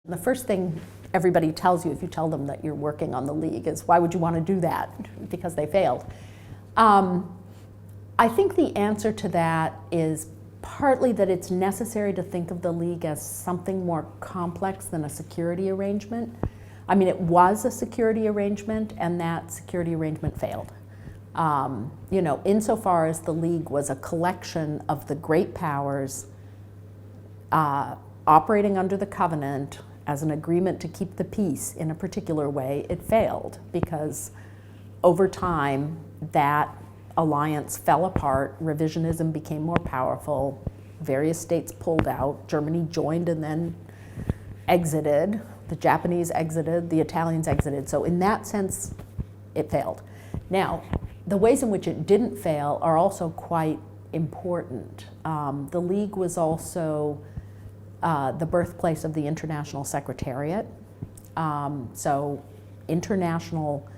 The first thing everybody tells you if you tell them that you're working on the league is, why would you want to do that? Because they failed. I think the answer to that is partly that it's necessary to think of the league as something more complex than a security arrangement. I mean, it was a security arrangement, and that security arrangement failed. You know, insofar as the league was a collection of the great powers operating under the covenant as an agreement to keep the peace in a particular way, it failed because over time that alliance fell apart, revisionism became more powerful, various states pulled out, Germany joined and then exited, the Japanese exited, the Italians exited. So in that sense, it failed. Now, the ways in which it didn't fail are also quite important. The League was also the birthplace of the International Secretariat. So an international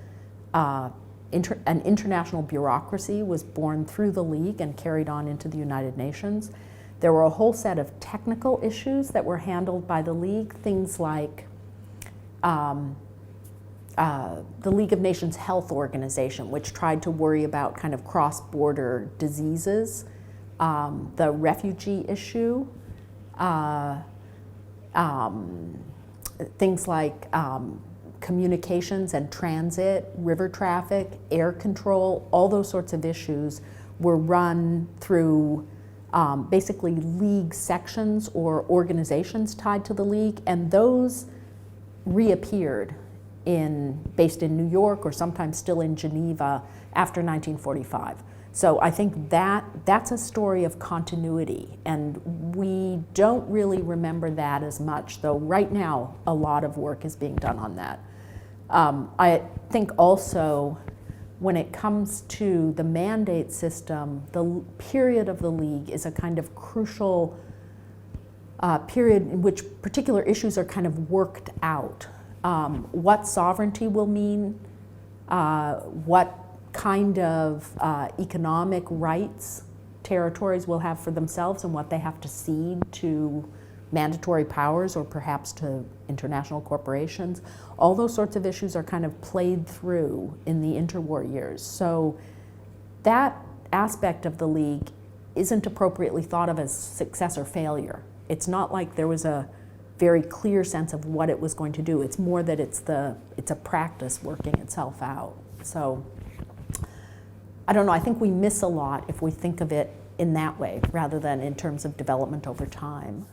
bureaucracy was born through the League and carried on into the United Nations. There were a whole set of technical issues that were handled by the League, things like the League of Nations Health Organization, which tried to worry about kind of cross-border diseases, the refugee issue, things like communications and transit, river traffic, air control, all those sorts of issues were run through basically League sections or organizations tied to the League, and those reappeared based in New York or sometimes still in Geneva after 1945. So I think that's a story of continuity, and we don't really remember that as much, though right now a lot of work is being done on that. I think also when it comes to the mandate system, the period of the League is a kind of crucial period in which particular issues are kind of worked out. What sovereignty will mean, what kind of economic rights territories will have for themselves and what they have to cede to mandatory powers or perhaps to international corporations. All those sorts of issues are kind of played through in the interwar years. So that aspect of the League isn't appropriately thought of as success or failure. It's not like there was a very clear sense of what it was going to do. It's more that it's a practice working itself out. So I don't know, I think we miss a lot if we think of it in that way rather than in terms of development over time.